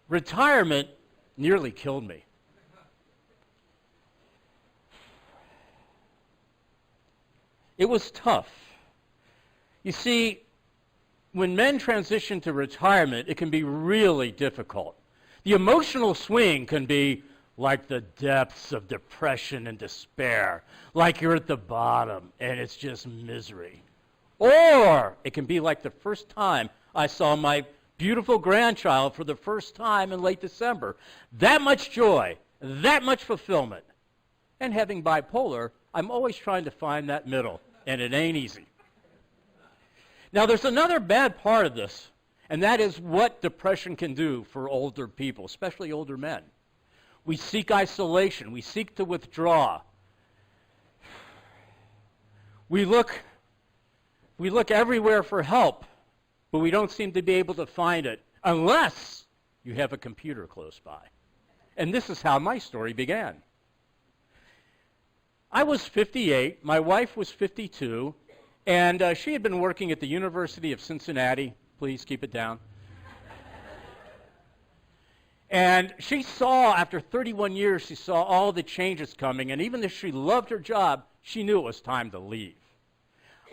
Retirement nearly killed me. It was tough. You see, when men transition to retirement, it can be really difficult. The emotional swing can be like the depths of depression and despair, like you're at the bottom and it's just misery. Or it can be like the first time I saw my beautiful grandchild for the first time in late December. That much joy, that much fulfillment. And having bipolar, I'm always trying to find that middle, and it ain't easy. Now, there's another bad part of this, and that is what depression can do for older people, especially older men. We seek isolation. We seek to withdraw. We look everywhere for help, but we don't seem to be able to find it unless you have a computer close by. And this is how my story began. I was 58, my wife was 52, and she had been working at the University of Cincinnati. Please keep it down. And she saw, after 31 years, she saw all the changes coming, and even if she loved her job, she knew it was time to leave.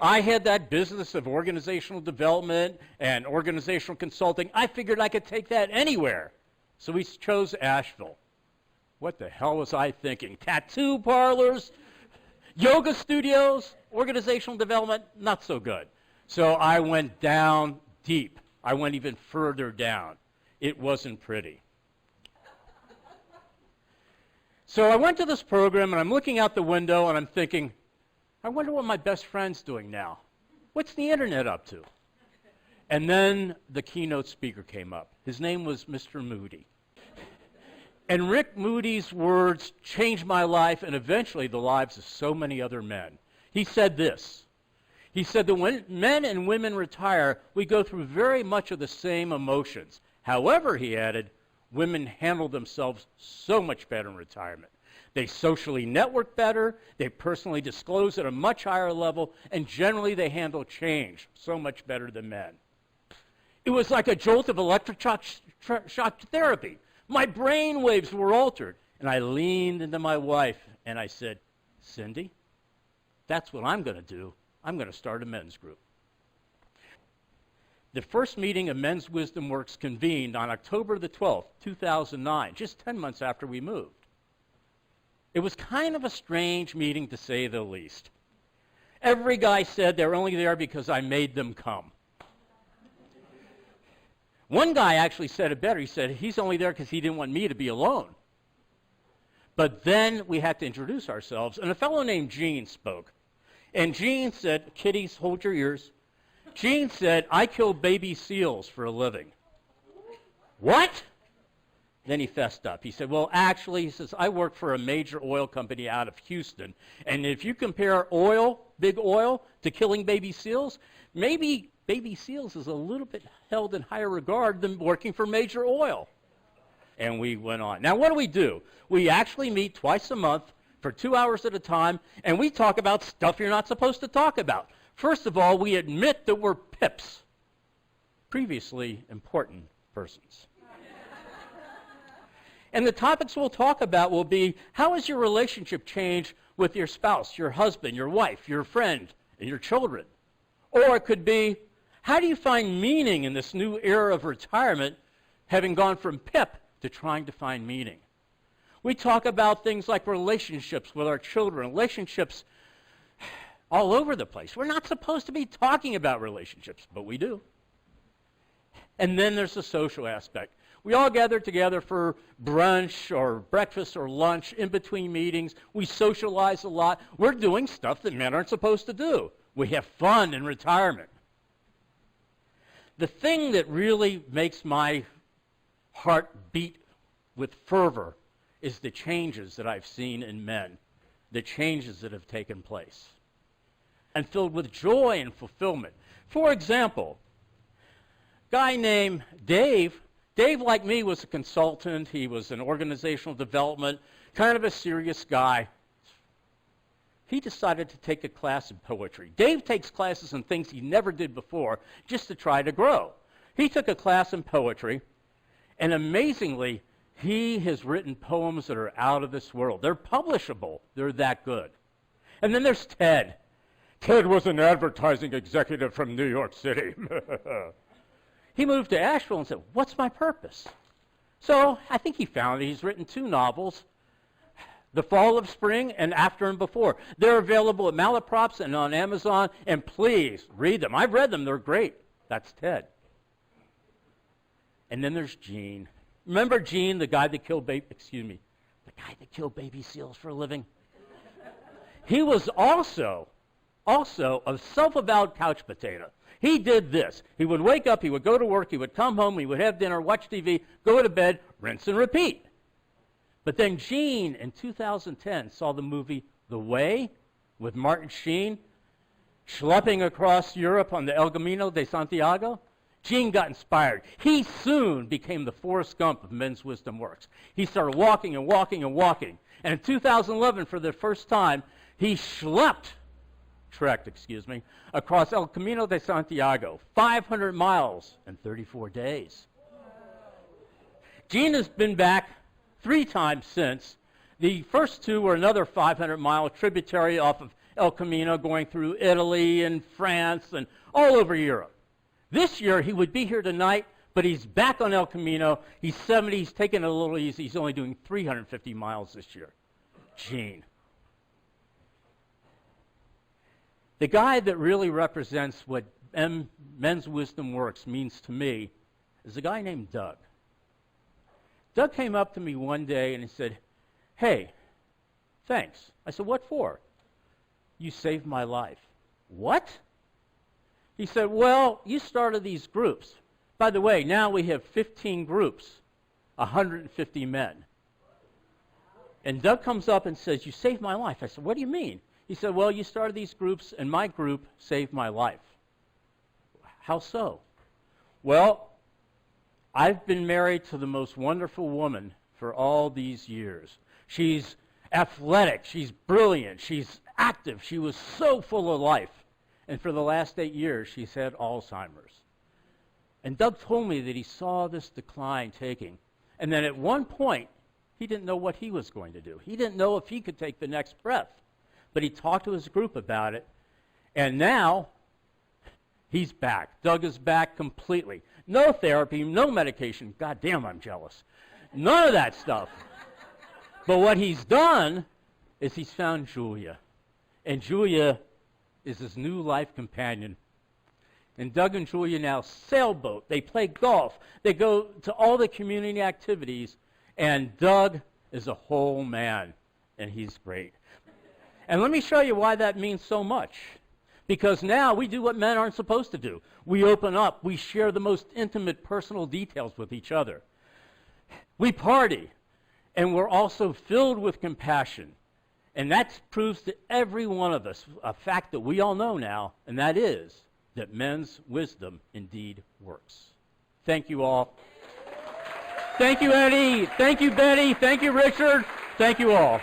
I had that business of organizational development and organizational consulting. I figured I could take that anywhere. So we chose Asheville. What the hell was I thinking? Tattoo parlors, yoga studios, organizational development, not so good. So I went down deep. I went even further down. It wasn't pretty. So I went to this program, and I'm looking out the window, and I'm thinking, I wonder what my best friend's doing now. What's the internet up to? And then the keynote speaker came up. His name was Mr. Moody. And Rick Moody's words changed my life and eventually the lives of so many other men. He said this. He said that when men and women retire, we go through very much of the same emotions. However, he added, women handle themselves so much better in retirement. They socially network better, they personally disclose at a much higher level, and generally they handle change so much better than men. It was like a jolt of electric shock therapy. My brain waves were altered, and I leaned into my wife and I said, Cindy, that's what I'm going to do. I'm going to start a men's group. The first meeting of Men's Wisdom Works convened on October the 12th, 2009, just 10 months after we moved. It was kind of a strange meeting, to say the least. Every guy said they're only there because I made them come. One guy actually said it better. He said he's only there because he didn't want me to be alone. But then we had to introduce ourselves, and a fellow named Gene spoke. And Gene said, kiddies, hold your ears. Gene said, I kill baby seals for a living. What? Then he fessed up. He said, well, actually, he says, I work for a major oil company out of Houston. And if you compare oil, big oil, to killing baby seals, maybe baby seals is a little bit held in higher regard than working for major oil. And we went on. Now, what do? We actually meet twice a month for 2 hours at a time, and we talk about stuff you're not supposed to talk about. First of all, we admit that we're pips, previously important persons. And the topics we'll talk about will be, how has your relationship changed with your spouse, your husband, your wife, your friend, and your children? Or it could be, how do you find meaning in this new era of retirement, having gone from pip to trying to find meaning? We talk about things like relationships with our children, relationships all over the place. We're not supposed to be talking about relationships, but we do. And then there's the social aspect. We all gather together for brunch or breakfast or lunch in between meetings. We socialize a lot. We're doing stuff that men aren't supposed to do. We have fun in retirement. The thing that really makes my heart beat with fervor is the changes that I've seen in men, the changes that have taken place, and filled with joy and fulfillment. For example, a guy named Dave, like me, was a consultant. He was in organizational development, kind of a serious guy. he decided to take a class in poetry. Dave takes classes in things he never did before just to try to grow. He took a class in poetry, and amazingly, he has written poems that are out of this world. They're publishable. They're that good. And then there's Ted. Ted was an advertising executive from New York City. He moved to Asheville and said, what's my purpose? So I think he found it. He's written 2 novels, The Fall of Spring and After and Before. They're available at Malaprops and on Amazon, and please read them. I've read them. They're great. That's Ted. And then there's Gene. Remember Gene, the guy that killed baby seals for a living? He was also a self-avowed couch potato. He did this. He would wake up, he would go to work, he would come home, he would have dinner, watch TV, go to bed, rinse and repeat. But then Gene, in 2010, saw the movie The Way with Martin Sheen, schlepping across Europe on the El Camino de Santiago. Gene got inspired. He soon became the Forrest Gump of Men's Wisdom Works. He started walking and walking and walking. And in 2011, for the first time, he trekked, across El Camino de Santiago, 500 miles in 34 days. Gene has been back 3 times since. The first 2 were another 500-mile tributary off of El Camino, going through Italy and France and all over Europe. This year, he would be here tonight, but he's back on El Camino. He's 70. He's taking it a little easy. He's only doing 350 miles this year. Gene. The guy that really represents what Men's Wisdom Works means to me is a guy named Doug. Doug came up to me one day and he said, hey, thanks. I said, what for? You saved my life. What? He said, well, you started these groups. By the way, now we have 15 groups, 150 men. And Doug comes up and says, you saved my life. I said, what do you mean? He said, well, you started these groups, and my group saved my life. How so? Well, I've been married to the most wonderful woman for all these years. She's athletic. She's brilliant. She's active. She was so full of life. And for the last 8 years, she's had Alzheimer's. And Doug told me that he saw this decline taking. And then at one point, he didn't know what he was going to do. He didn't know if he could take the next breath. But he talked to his group about it, and now he's back. Doug is back completely. No therapy, no medication. God damn, I'm jealous. None of that stuff. But what he's done is he's found Julia. And Julia is his new life companion. And Doug and Julia now sailboat. They play golf. They go to all the community activities. And Doug is a whole man, and he's great. And let me show you why that means so much. Because now we do what men aren't supposed to do. We open up. We share the most intimate personal details with each other. We party. And we're also filled with compassion. And that proves to every one of us a fact that we all know now, and that is that men's wisdom indeed works. Thank you all. Thank you, Eddie. Thank you, Betty. Thank you, Richard. Thank you all.